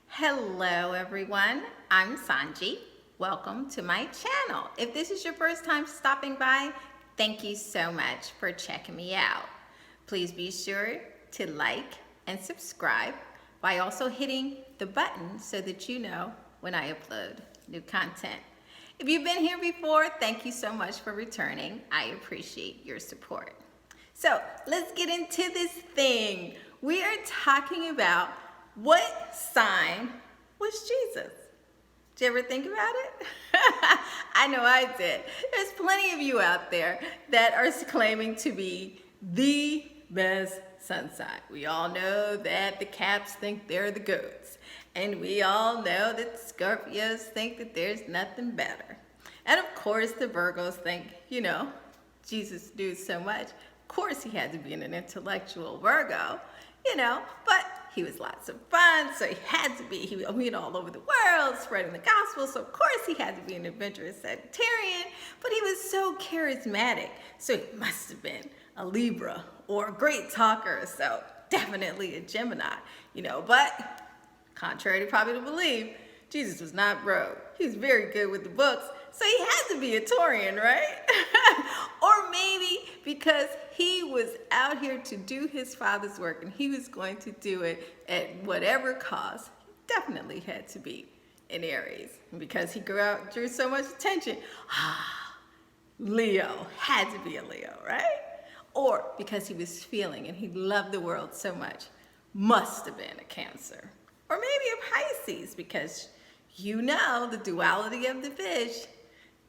Hello everyone, I'm Sohnjee. Welcome to my channel. If this is your first time stopping by, thank you so much for checking me out. Please be sure to like and subscribe by also hitting the button so that you know when I upload new content. If you've been here before, thank you so much for returning. I appreciate your support. So let's get into this thing. We are talking about what sign was Jesus? Did you ever think about it? I know I did. There's plenty of you out there that are claiming to be the best sun sign. We all know that the Caps think they're the goats. And we all know that the Scorpios think that there's nothing better. And of course the Virgos think, Jesus knew so much. Of course he had to be an intellectual Virgo, but he was lots of fun, so he had to be. He went all over the world spreading the gospel, so of course he had to be an adventurous Sagittarian, but he was so charismatic, so he must have been a Libra or a great talker, so definitely a Gemini, but contrary to popular belief, Jesus was not broke. He was very good with the books, so he had to be a Taurian, right? Or maybe because he was out here to do his father's work and he was going to do it at whatever cost, he definitely had to be an Aries. And because he drew so much attention, Leo had to be a Leo, right? Or because he was feeling and he loved the world so much, must have been a Cancer. Or maybe a Pisces, because the duality of the fish,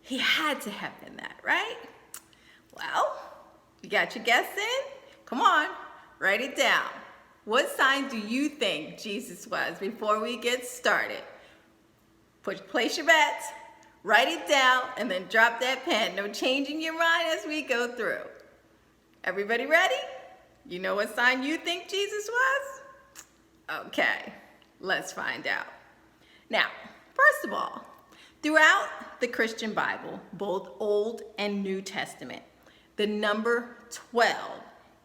he had to have been that, right? Well, you got your guess in? Come on, write it down. What sign do you think Jesus was before we get started? Place your bets, write it down, and then drop that pen. No changing your mind as we go through. Everybody ready? You know what sign you think Jesus was? Okay, let's find out. Now, first of all, throughout the Christian Bible, both Old and New Testament, the number 12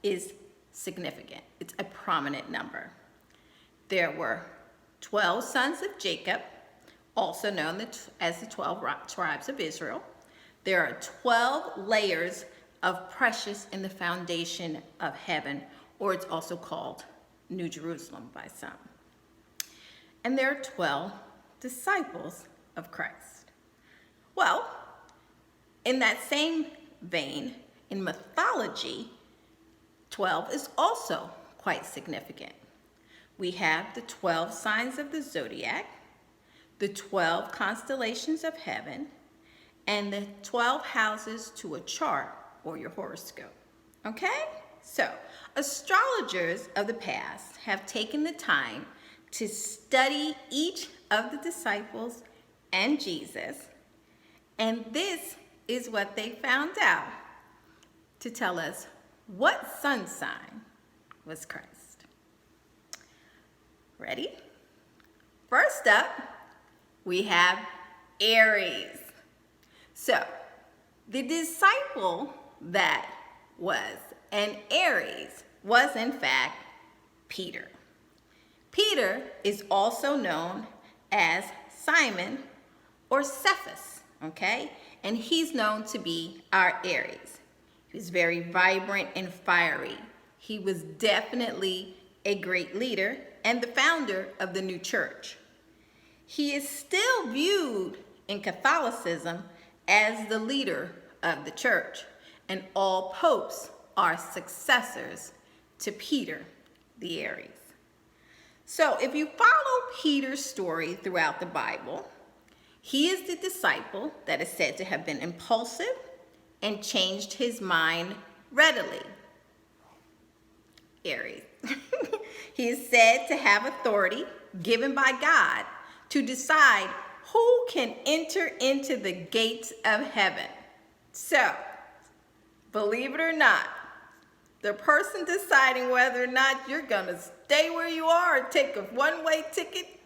is significant. It's a prominent number. There were 12 sons of Jacob, also known as the 12 tribes of Israel. There are 12 layers of precious in the foundation of heaven, or it's also called New Jerusalem by some. And there are 12 disciples of Christ. Well, in that same vein, in mythology, 12 is also quite significant. We have the 12 signs of the zodiac, the 12 constellations of heaven, and the 12 houses to a chart or your horoscope. Okay? So, astrologers of the past have taken the time to study each of the disciples and Jesus, and this is what they found out to tell us what sun sign was Christ. Ready? First up, we have Aries. So, the disciple that was an Aries was in fact Peter. Peter is also known as Simon or Cephas, okay? And he's known to be our Aries. He was very vibrant and fiery. He was definitely a great leader and the founder of the new church. He is still viewed in Catholicism as the leader of the church, and all popes are successors to Peter, the Aries. So if you follow Peter's story throughout the Bible, he is the disciple that is said to have been impulsive and changed his mind readily. Aries. He is said to have authority given by God to decide who can enter into the gates of heaven. So, believe it or not, the person deciding whether or not you're going to stay where you are or take a one-way ticket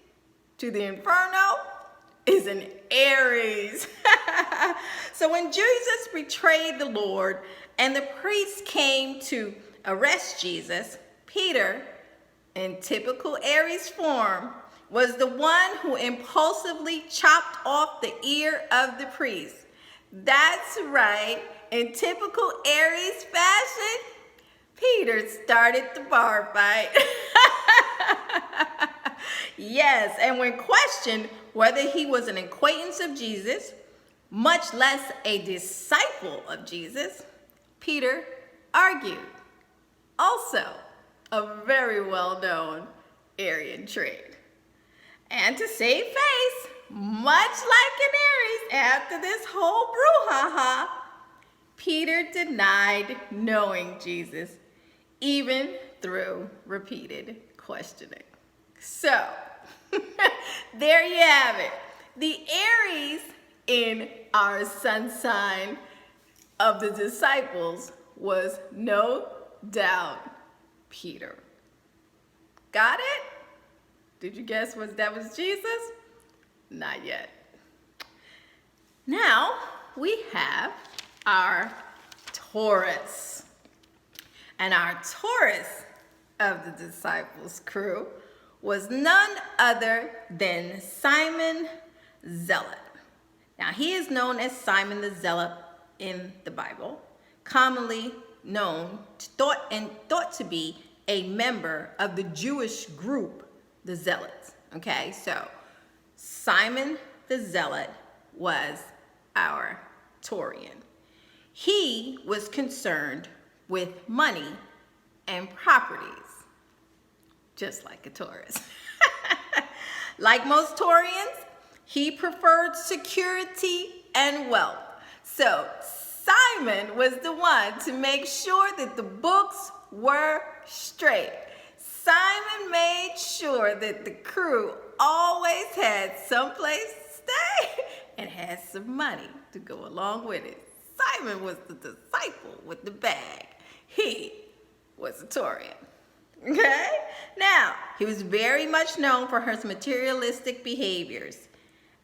to the inferno is an Aries. So when Jesus betrayed the Lord and the priests came to arrest Jesus, Peter in typical Aries form, was the one who impulsively chopped off the ear of the priest. That's right, in typical Aries fashion, Peter started the bar fight. Yes, and when questioned whether he was an acquaintance of Jesus, much less a disciple of Jesus, Peter argued. Also, a very well-known Arian trait. And to save face, much like in Aries, after this whole brouhaha, Peter denied knowing Jesus, even through repeated questioning. So, there you have it. The Aries in our sun sign of the disciples was no doubt Peter. Got it? Did you guess that was Jesus? Not yet. Now we have our Taurus. And our Taurus of the disciples' crew was none other than Simon Zealot. Now he is known as Simon the Zealot in the Bible, commonly known, thought to be a member of the Jewish group, the Zealots. Okay, so Simon the Zealot was our Taurian. He was concerned with money and properties, just like a Taurus. Like most Taurians, he preferred security and wealth. So Simon was the one to make sure that the books were straight. Simon made sure that the crew always had someplace to stay and had some money to go along with it. Simon was the disciple with the bag. He was a Taurian. Okay? Now, he was very much known for his materialistic behaviors.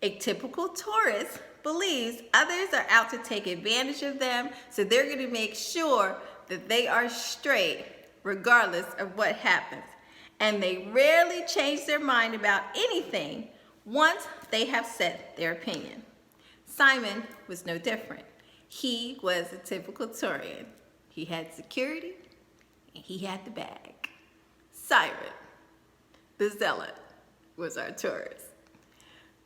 A typical Taurus believes others are out to take advantage of them, so they're going to make sure that they are straight regardless of what happens. And they rarely change their mind about anything once they have set their opinion. Simon was no different. He was a typical Taurian. He had security and he had the bag. Simon, the Zealot, was our Taurus.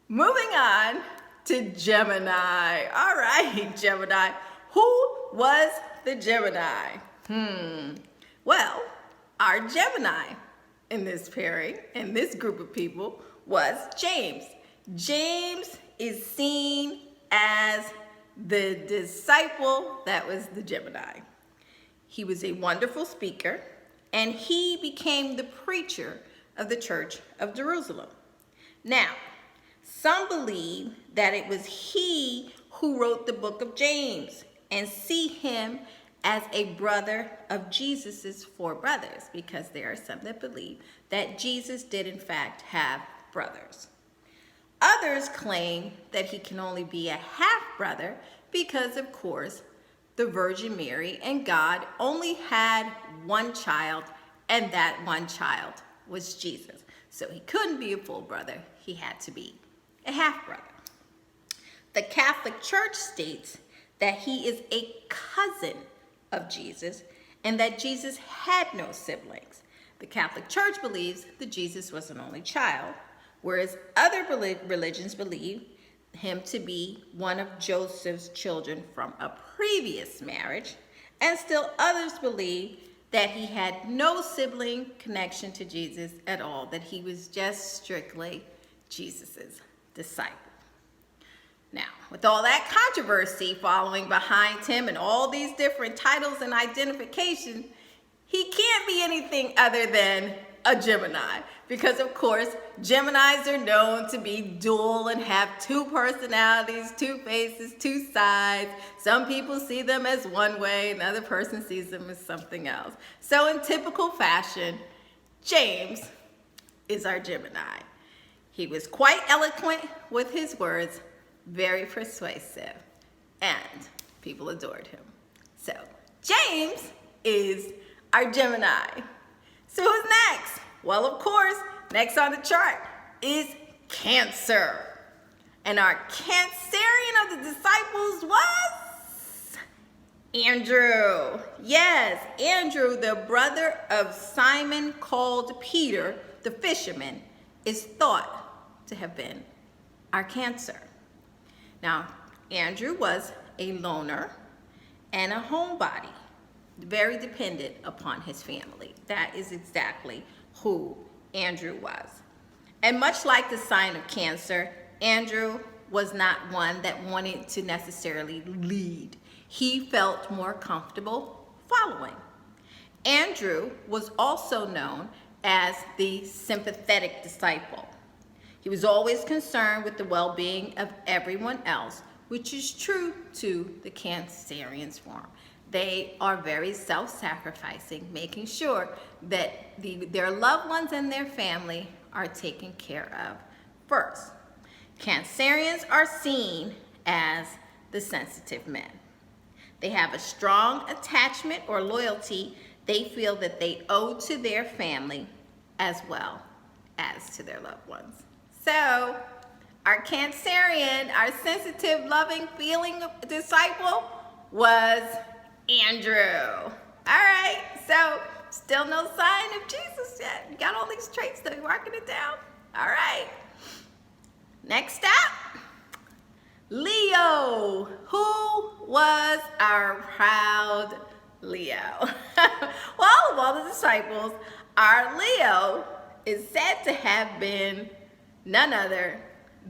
Moving on to Gemini. All right, Gemini. Who was the Gemini? Well, our Gemini in this pairing, in this group of people, was James. James is seen as the disciple that was the Gemini. He was a wonderful speaker, and he became the preacher of the Church of Jerusalem. Now, some believe that it was he who wrote the book of James and see him as a brother of Jesus's four brothers, because there are some that believe that Jesus did in fact have brothers. Others claim that he can only be a half-brother because, of course, the Virgin Mary and God only had one child, and that one child was Jesus. So he couldn't be a full brother. He had to be a half-brother. The Catholic Church states that he is a cousin of Jesus and that Jesus had no siblings. The Catholic Church believes that Jesus was an only child, whereas other religions believe him to be one of Joseph's children from a previous marriage, and still others believe that he had no sibling connection to Jesus at all, that he was just strictly Jesus's disciple. Now, with all that controversy following behind him and all these different titles and identification, he can't be anything other than a Gemini, because of course Geminis are known to be dual and have two personalities, two faces, two sides. Some people see them as one way, another person sees them as something else. So in typical fashion, James is our Gemini. He was quite eloquent with his words, very persuasive, and people adored him. So James is our Gemini. So who's next? Well, of course, next on the chart is Cancer. And our Cancerian of the disciples was Andrew. Yes, Andrew, the brother of Simon called Peter, the fisherman, is thought to have been our Cancer. Now, Andrew was a loner and a homebody, very dependent upon his family. That is exactly who Andrew was. And much like the sign of Cancer, Andrew was not one that wanted to necessarily lead. He felt more comfortable following. Andrew was also known as the sympathetic disciple. He was always concerned with the well-being of everyone else, which is true to the Cancerians form. They are very self-sacrificing, making sure that their loved ones and their family are taken care of first. Cancerians are seen as the sensitive men. They have a strong attachment or loyalty they feel that they owe to their family as well as to their loved ones. So, our Cancerian, our sensitive, loving, feeling disciple was Andrew. All right, so still no sign of Jesus yet. You got all these traits though, you're marking it down. All right. Next up, Leo. Who was our proud Leo? Well, of all the disciples, our Leo is said to have been none other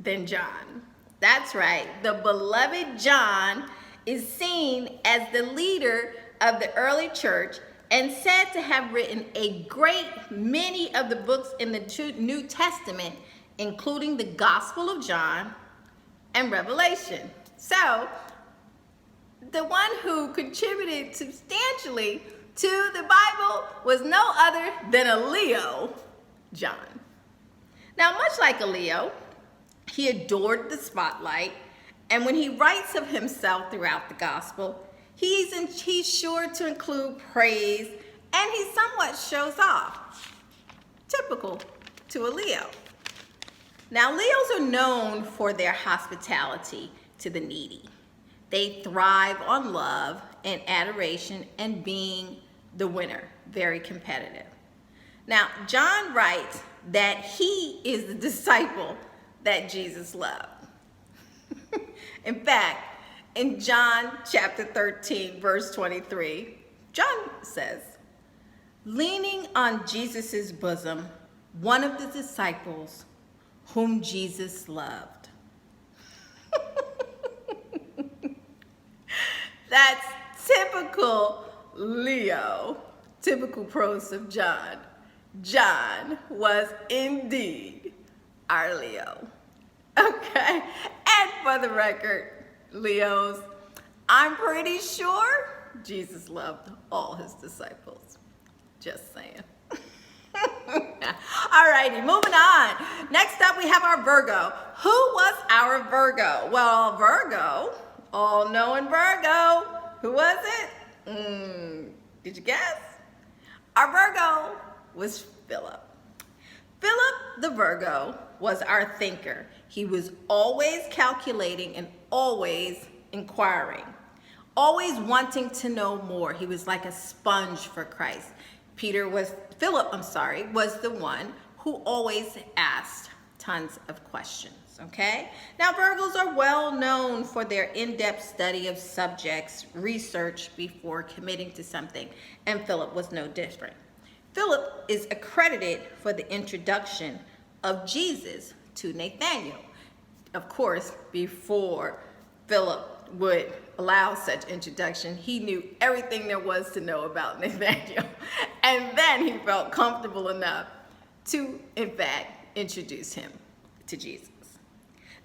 than John. That's right, the beloved John is seen as the leader of the early church and said to have written a great many of the books in the New Testament, including the Gospel of John and Revelation. So, the one who contributed substantially to the Bible was no other than a Leo, John. Now, much like a Leo, he adored the spotlight, and when he writes of himself throughout the Gospel, he's sure to include praise, and he somewhat shows off, typical to a Leo. Now, Leos are known for their hospitality to the needy. They thrive on love and adoration and being the winner, very competitive. Now, John writes that he is the disciple that Jesus loved. In fact, in John chapter 13, verse 23, John says, leaning on Jesus's bosom, one of the disciples whom Jesus loved. That's typical Leo, typical prose of John. John was indeed our Leo. Okay, and for the record, Leos, I'm pretty sure Jesus loved all his disciples. Just saying. Alrighty, moving on. Next up, we have our Virgo. Who was our Virgo? Well, Virgo, all-knowing Virgo. Who was it? Did you guess? Our Virgo was Philip. Philip the Virgo was our thinker. He was always calculating and always inquiring, always wanting to know more. He was like a sponge for Christ. Philip was the one who always asked tons of questions, okay? Now, Virgos are well known for their in-depth study of subjects, research before committing to something, and Philip was no different. Philip is accredited for the introduction of Jesus to Nathanael. Of course, before Philip would allow such introduction, he knew everything there was to know about Nathanael. And then he felt comfortable enough to, in fact, introduce him to Jesus.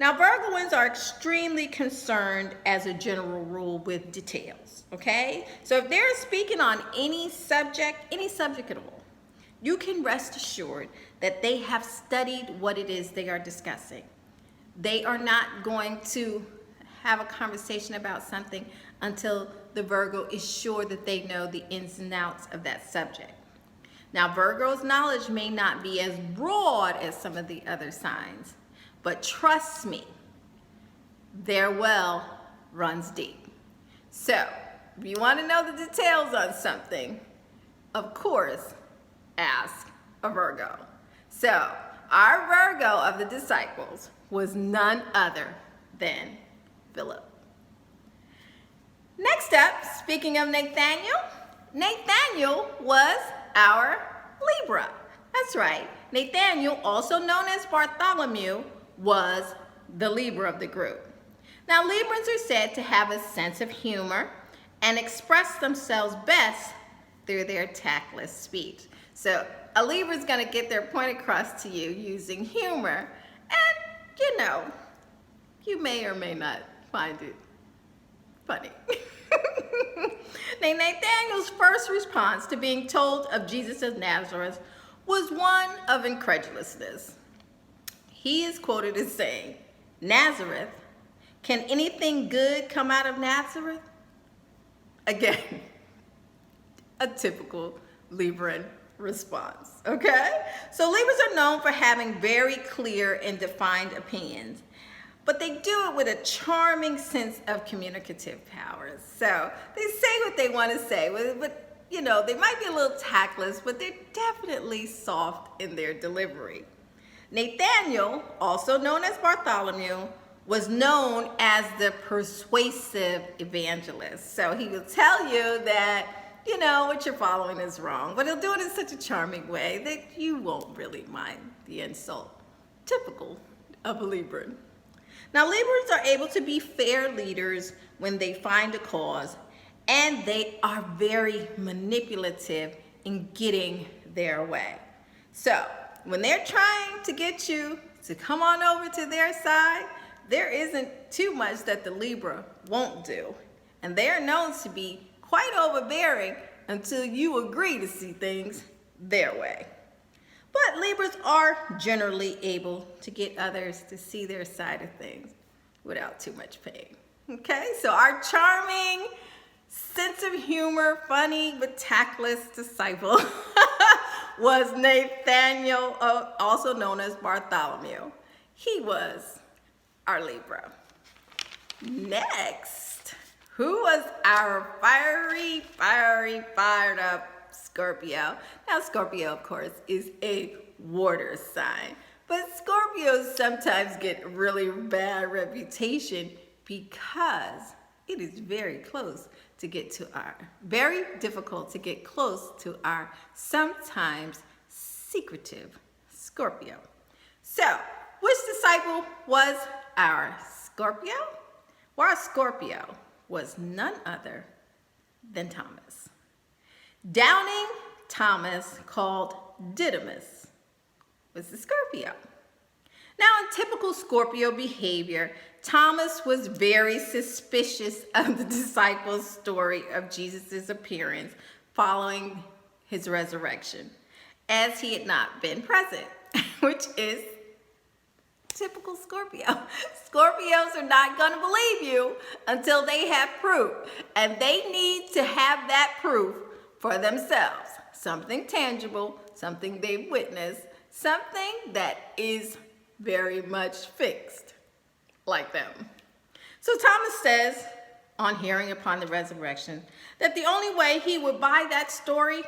Now, Virgoans are extremely concerned, as a general rule, with details, okay? So if they're speaking on any subject at all, you can rest assured that they have studied what it is they are discussing. They are not going to have a conversation about something until the Virgo is sure that they know the ins and outs of that subject. Now, Virgo's knowledge may not be as broad as some of the other signs, but trust me, their well runs deep. So, if you want to know the details on something, of course, ask a Virgo. So, our Virgo of the disciples was none other than Philip. Next up, speaking of Nathaniel, Nathaniel was our Libra. That's right. Nathaniel, also known as Bartholomew, was the Libra of the group. Now, Librans are said to have a sense of humor and express themselves best through their tactless speech. So, a Libra is going to get their point across to you using humor, and, you know, you may or may not find it funny. Now, Nathaniel's first response to being told of Jesus of Nazareth was one of incredulousness. He is quoted as saying, "Nazareth? Can anything good come out of Nazareth?" Again, a typical Libran response, okay? So Libras are known for having very clear and defined opinions, but they do it with a charming sense of communicative powers. So they say what they want to say, but you know, they might be a little tactless, but they're definitely soft in their delivery. Nathaniel, also known as Bartholomew, was known as the persuasive evangelist. So he will tell you that, you know, what you're following is wrong, but he'll do it in such a charming way that you won't really mind the insult. Typical of a Libran. Now, Librans are able to be fair leaders when they find a cause, and they are very manipulative in getting their way. So, when they're trying to get you to come on over to their side, there isn't too much that the Libra won't do. And they are known to be quite overbearing until you agree to see things their way. But Libras are generally able to get others to see their side of things without too much pain. Okay, so our charming, sense of humor, funny but tactless disciple was Nathaniel, also known as Bartholomew. He was our Libra. Next, who was our fired up Scorpio? Now, Scorpio, of course, is a water sign, but Scorpios sometimes get really bad reputation because it is very difficult to get close to our sometimes secretive Scorpio. So, which disciple was our Scorpio? Well, our Scorpio was none other than Thomas. Doubting Thomas, called Didymus, was the Scorpio. Now, in typical Scorpio behavior, Thomas was very suspicious of the disciples' story of Jesus' appearance following his resurrection, as he had not been present, which is typical Scorpio. Scorpios are not going to believe you until they have proof, and they need to have that proof for themselves. Something tangible, something they've witnessed, something that is very much fixed, like them. So Thomas says, on hearing upon the resurrection, that the only way he would buy that story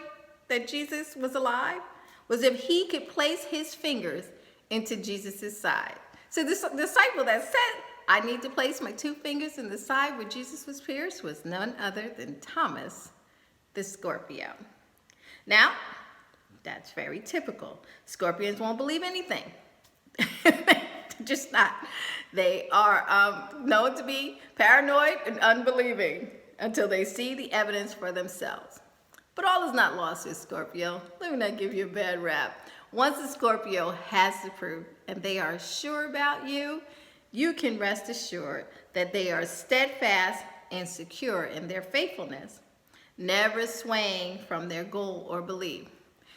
that Jesus was alive was if he could place his fingers into Jesus' side. So this disciple that said, "I need to place my 2 fingers in the side where Jesus was pierced," was none other than Thomas, the Scorpio. Now, that's very typical. Scorpions won't believe anything. Just not. They are known to be paranoid and unbelieving until they see the evidence for themselves. But all is not lost with Scorpio. Let me not give you a bad rap. Once a Scorpio has the proof and they are sure about you, you can rest assured that they are steadfast and secure in their faithfulness, never swaying from their goal or belief.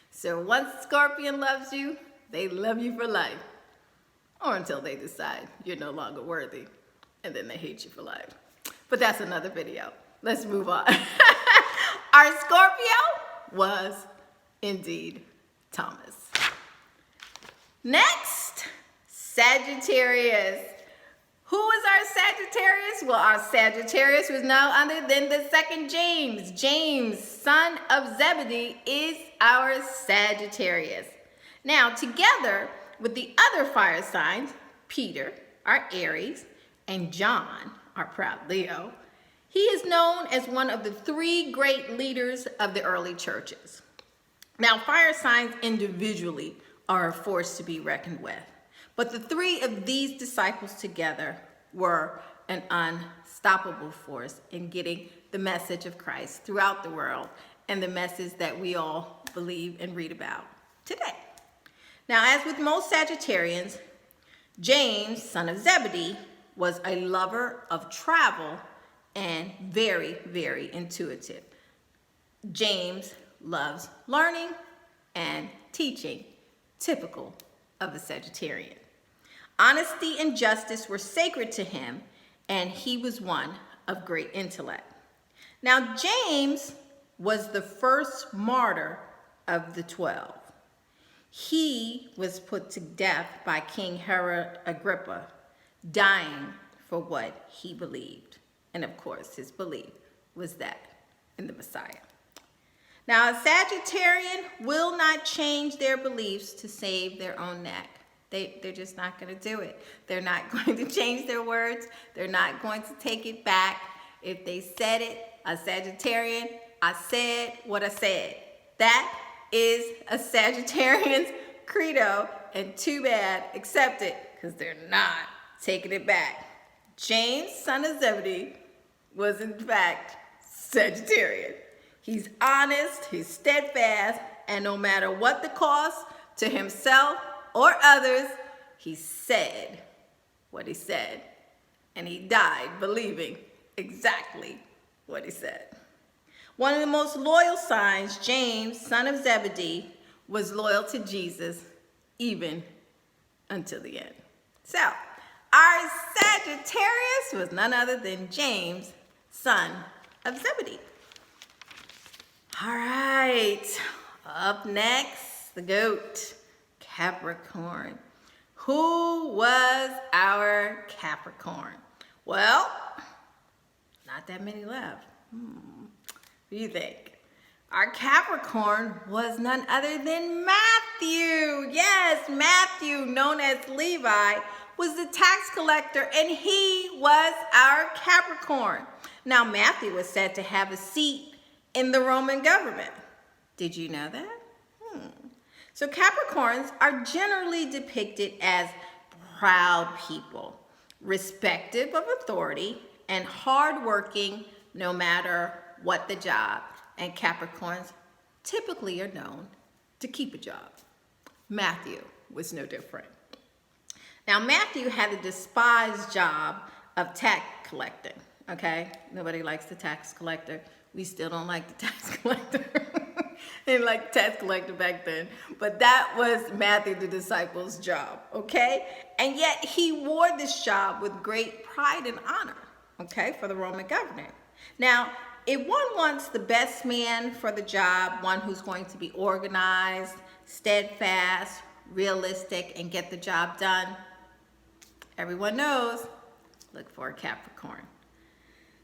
So once Scorpion loves you, they love you for life. Or until they decide you're no longer worthy, and then they hate you for life. But that's another video. Let's move on. Our Scorpio was indeed, Thomas. Next, Sagittarius. Who is our Sagittarius? Well, our Sagittarius was no other than the second James. James, son of Zebedee, is our Sagittarius. Now, together with the other fire signs, Peter, our Aries, and John, our proud Leo, he is known as one of the three great leaders of the early churches. Now, fire signs individually are a force to be reckoned with, but the three of these disciples together were an unstoppable force in getting the message of Christ throughout the world and the message that we all believe and read about today. Now, as with most Sagittarians, James, son of Zebedee, was a lover of travel and very, very intuitive. James loves learning and teaching, typical of a Sagittarian. Honesty and justice were sacred to him, and he was one of great intellect. Now, James was the first martyr of the 12. He was put to death by King Herod Agrippa, dying for what he believed. And of course, his belief was that in the Messiah. Now, a Sagittarian will not change their beliefs to save their own neck. They're just not going to do it. They're not going to change their words. They're not going to take it back. If they said it, a Sagittarian, I said what I said. That is a Sagittarian's credo, and too bad, accept it, because they're not taking it back. James, son of Zebedee, was in fact Sagittarian. He's honest, he's steadfast, and no matter what the cost to himself or others, he said what he said, and he died believing exactly what he said. One of the most loyal signs, James, son of Zebedee, was loyal to Jesus even until the end. So, our Sagittarius was none other than James, son of Zebedee. All right, up next, the GOAT, Capricorn. Who was our Capricorn? Well, not that many left. What do you think? Our Capricorn was none other than Matthew. Yes, Matthew, known as Levi, was the tax collector, and he was our Capricorn. Now, Matthew was said to have a seat in the Roman government. Did you know that? So Capricorns are generally depicted as proud people, respective of authority, and hardworking no matter what the job. And Capricorns typically are known to keep a job. Matthew was no different. Now, Matthew had the despised job of tax collecting, okay? Nobody likes the tax collector. We still don't like the tax collector. They didn't like the tax collector back then. But that was Matthew, the disciple's job, okay? And yet he wore this job with great pride and honor, okay, for the Roman government. Now, if one wants the best man for the job, one who's going to be organized, steadfast, realistic, and get the job done, everyone knows, look for a Capricorn.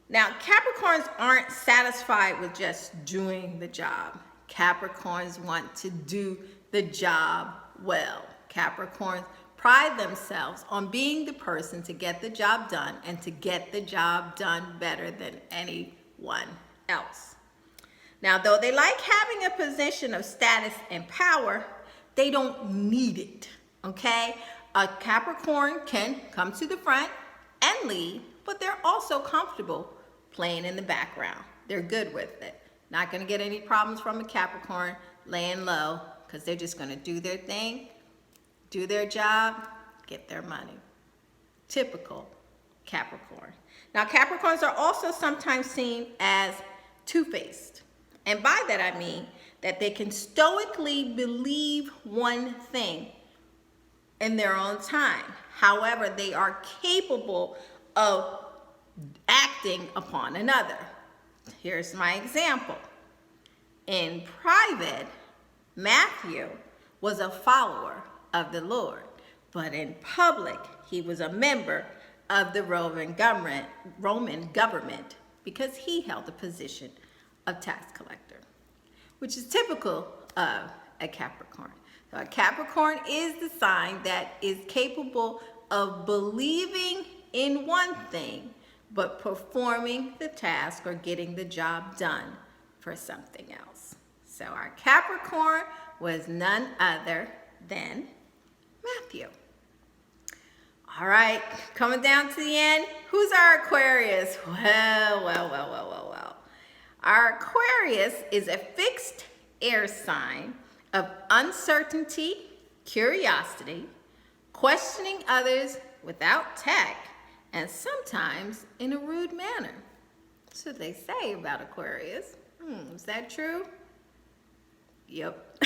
Now, Capricorns aren't satisfied with just doing the job. Capricorns want to do the job well. Capricorns pride themselves on being the person to get the job done and to get the job done better than anyone else. Now, though they like having a position of status and power, they don't need it, okay? A Capricorn can come to the front and lead, but they're also comfortable playing in the background. They're good with it. Not going to get any problems from a Capricorn laying low, because they're just going to do their thing, do their job, get their money. Typical Capricorn. Now, Capricorns are also sometimes seen as two-faced. And by that I mean that they can stoically believe one thing in their own time. However, they are capable of acting upon another. Here's my example. In private, Matthew was a follower of the Lord, but in public, he was a member of the Roman government because he held the position of tax collector, which is typical of a Capricorn. So a Capricorn is the sign that is capable of believing in one thing, but performing the task or getting the job done for something else. So our Capricorn was none other than Matthew. All right, coming down to the end, who's our Aquarius? Well. Our Aquarius is a fixed air sign of uncertainty, curiosity, questioning others without tact, and sometimes in a rude manner. That's what they say about Aquarius. Is that true? Yep.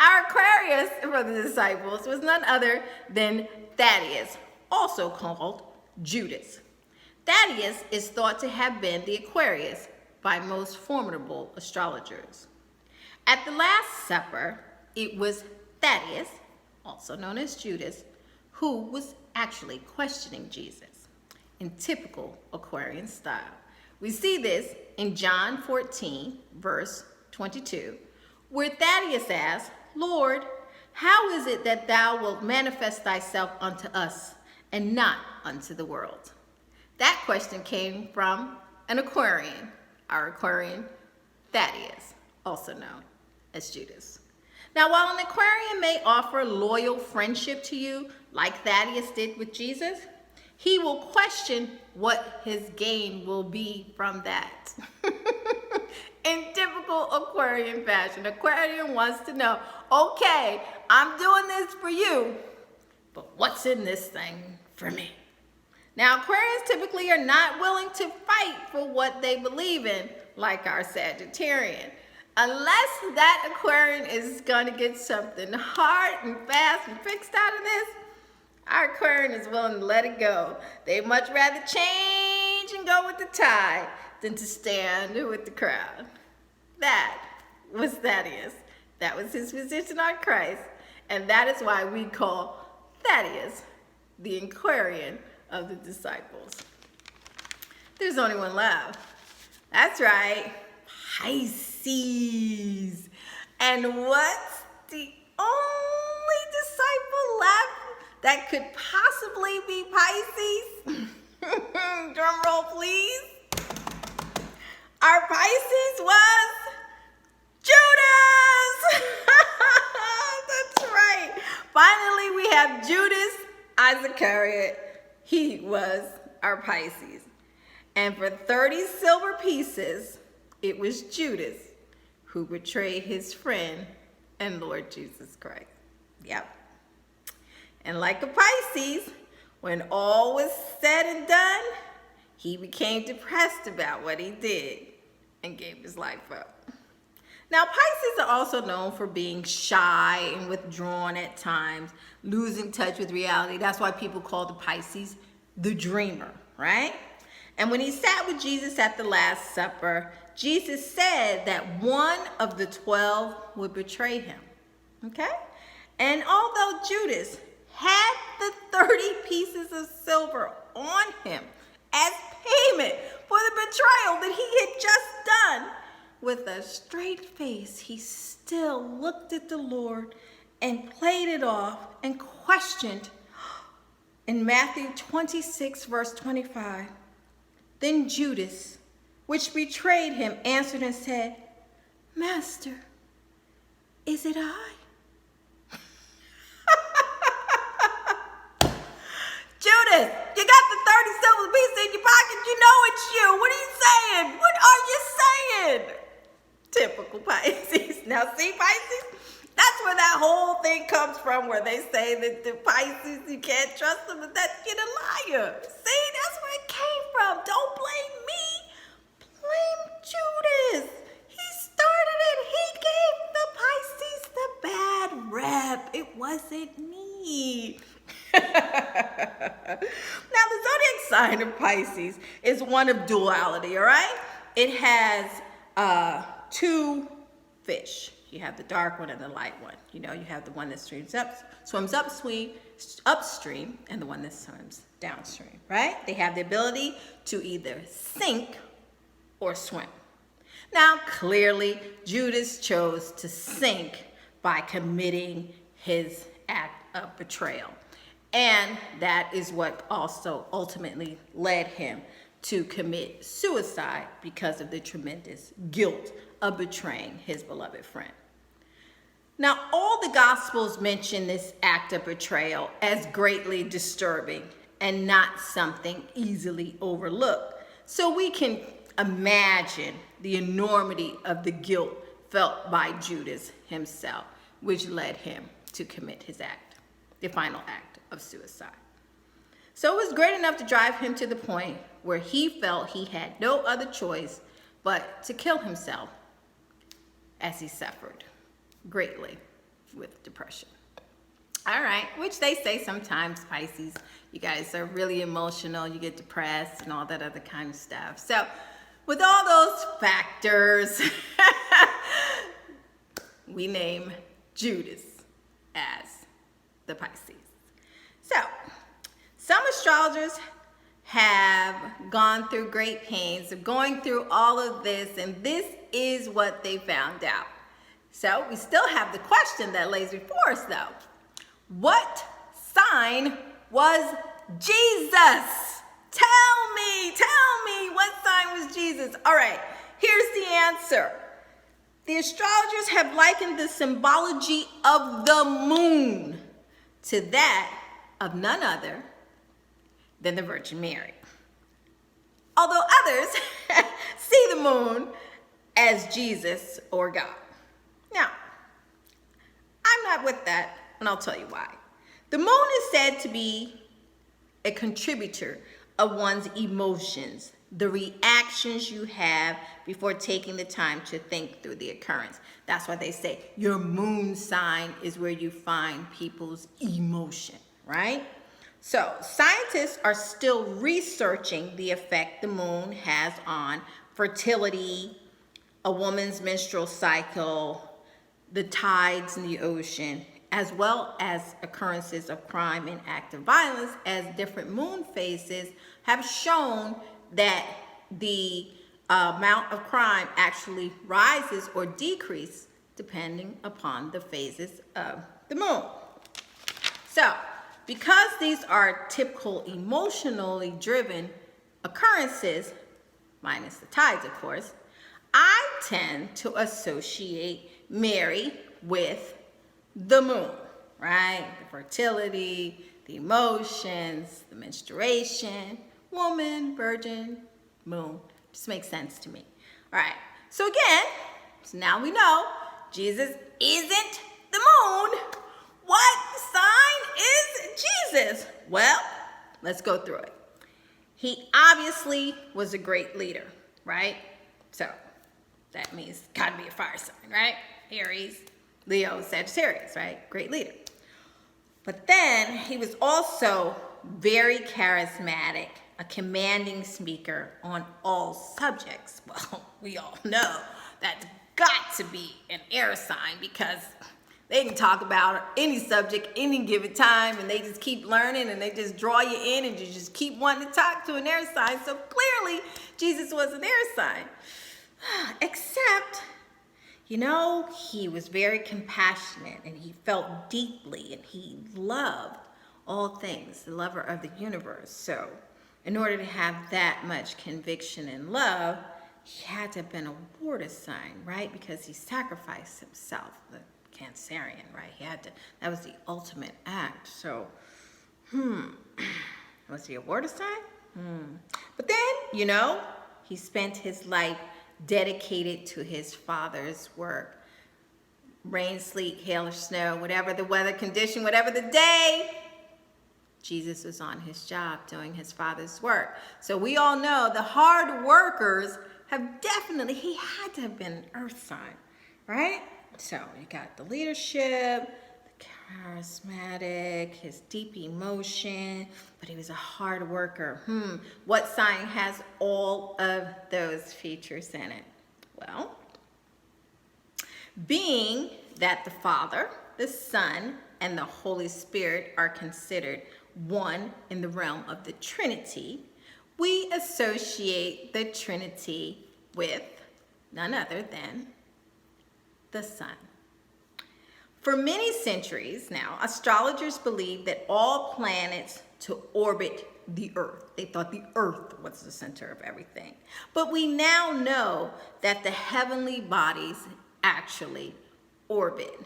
Our Aquarius for the disciples was none other than Thaddeus, also called Judas. Thaddeus is thought to have been the Aquarius by most formidable astrologers. At the Last Supper, it was Thaddeus, also known as Judas, who was actually questioning Jesus in typical Aquarian style. We see this in John 14, verse 22, where Thaddeus asks, "Lord, how is it that thou wilt manifest thyself unto us and not unto the world?" That question came from an Aquarian, our Aquarian Thaddeus, also known as Judas. Now, while an Aquarian may offer loyal friendship to you, like Thaddeus did with Jesus, he will question what his gain will be from that. In typical Aquarian fashion, Aquarian wants to know, okay, I'm doing this for you, but what's in this thing for me? Now, Aquarians typically are not willing to fight for what they believe in, like our Sagittarian. Unless that Aquarian is going to get something hard and fast and fixed out of this, our Aquarian is willing to let it go. They much rather change and go with the tide than to stand with the crowd. That was Thaddeus. That was his position on Christ. And that is why we call Thaddeus the Aquarian of the disciples. There's only one left. That's right, Pisces. And what's the only disciple left that could possibly be Pisces? Drum roll, please. Our Pisces was Judas. That's right. Finally, we have Judas Iscariot. He was our Pisces. And for 30 silver pieces, it was Judas who betrayed his friend and Lord Jesus Christ. Yep. And like a Pisces, when all was said and done, he became depressed about what he did and gave his life up. Now, Pisces are also known for being shy and withdrawn at times, losing touch with reality. That's why people call the Pisces the dreamer, right? And when he sat with Jesus at the Last Supper, Jesus said that one of the 12 would betray him, okay? And although Judas had the 30 pieces of silver on him as payment for the betrayal that he had just done, with a straight face, he still looked at the Lord and played it off and questioned. In Matthew 26, verse 25, then Judas, which betrayed him, answered and said, "Master, is it I?" Judas, you got the 30 silver pieces in your pocket. You know it's you. What are you saying? What are you saying? Typical Pisces. Now, see, Pisces? That's where that whole thing comes from, where they say that the Pisces, you can't trust them, but that's you're a liar. See, that's where it came from. Don't blame me. Blame Judas. He started it. He gave the Pisces the bad rep. It wasn't me. Now, the zodiac sign of Pisces is one of duality, all right? It has two fish. You have the dark one and the light one. You know, you have the one that swims upstream and the one that swims downstream, right? They have the ability to either sink or swim. Now, clearly, Judas chose to sink by committing his act of betrayal. And that is what also ultimately led him to commit suicide because of the tremendous guilt of betraying his beloved friend. Now, all the Gospels mention this act of betrayal as greatly disturbing and not something easily overlooked. So we can imagine the enormity of the guilt felt by Judas himself, which led him to commit his act, the final act of suicide. So it was great enough to drive him to the point where he felt he had no other choice but to kill himself, as he suffered greatly with depression. All right, which they say sometimes, Pisces, you guys are really emotional, you get depressed and all that other kind of stuff. So with all those factors, we name Judas as the Pisces. So some astrologers have gone through great pains of going through all of this, and this is what they found out. So we still have the question that lays before us, though. What sign was Jesus? Tell me, what sign was Jesus? All right, here's the answer. The astrologers have likened the symbology of the moon to that of none other than the Virgin Mary. Although others see the moon as Jesus or God. Now, I'm not with that, and I'll tell you why. The moon is said to be a contributor of one's emotions, the reactions you have before taking the time to think through the occurrence. That's why they say your moon sign is where you find people's emotion, right? So scientists are still researching the effect the moon has on fertility, a woman's menstrual cycle, the tides in the ocean, as well as occurrences of crime and active violence, as different moon phases have shown that the amount of crime actually rises or decreases depending upon the phases of the moon. So, because these are typical emotionally driven occurrences, minus the tides, of course, I tend to associate Mary with the moon, right? The fertility, the emotions, the menstruation, woman, virgin, moon. Just makes sense to me. All right, so again, so now we know Jesus isn't the moon. What sign is Jesus? Well, let's go through it. He obviously was a great leader, right? So that means gotta be a fire sign, right? Aries, Leo, Sagittarius, right? Great leader. But then he was also very charismatic, a commanding speaker on all subjects. Well, we all know that's got to be an air sign because they can talk about any subject, any given time, and they just keep learning and they just draw you in and you just keep wanting to talk to an air sign. So clearly, Jesus was an air sign. Except, you know, he was very compassionate and he felt deeply and he loved all things, the lover of the universe. So in order to have that much conviction and love, he had to have been a water sign, right? Because he sacrificed himself, the Cancerian, right? He had to, that was the ultimate act. So, was he a water sign? But then, you know, he spent his life dedicated to his Father's work. Rain, sleet, hail, or snow, whatever the weather condition, whatever the day, Jesus was on his job doing his Father's work. So we all know the hard workers have definitely, he had to have been an earth sign, right? So you got the leadership, the charismatic, his deep emotion, but he was a hard worker. What sign has all of those features in it? Well, Being that the Father, the Son, and the Holy Spirit are considered one in the realm of the Trinity, we associate the Trinity with none other than the Sun. For many centuries now, astrologers believed that all planets to orbit the Earth. They thought the Earth was the center of everything. But we now know that the heavenly bodies actually orbit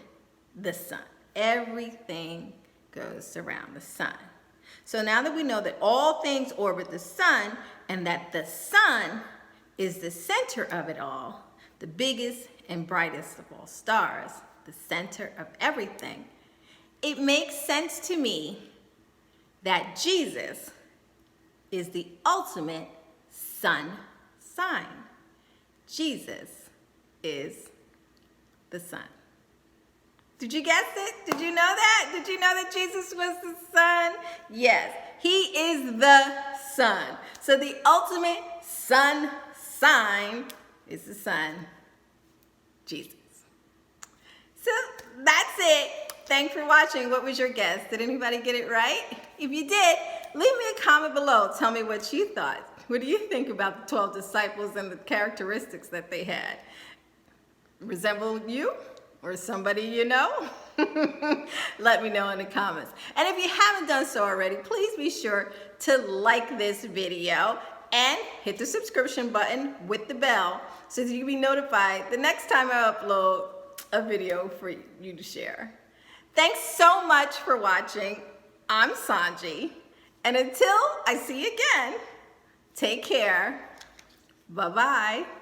the Sun. Everything goes around the Sun. So now that we know that all things orbit the Sun and that the Sun is the center of it all, the biggest and brightest of all stars, the center of everything, it makes sense to me that Jesus is the ultimate sun sign. Jesus is the sun. Did you guess it? Did you know that? Did you know that Jesus was the sun? Yes, he is the sun. So the ultimate sun sign is the sun, Jesus. So that's it. Thanks for watching. What was your guess? Did anybody get it right? If you did, leave me a comment below. Tell me what you thought. What do you think about the 12 disciples and the characteristics that they had? Resemble you or somebody you know? Let me know in the comments. And if you haven't done so already, please be sure to like this video and hit the subscription button with the bell so that you can be notified the next time I upload a video for you to share. Thanks so much for watching. I'm Sohnjee, and until I see you again, take care. Bye-bye.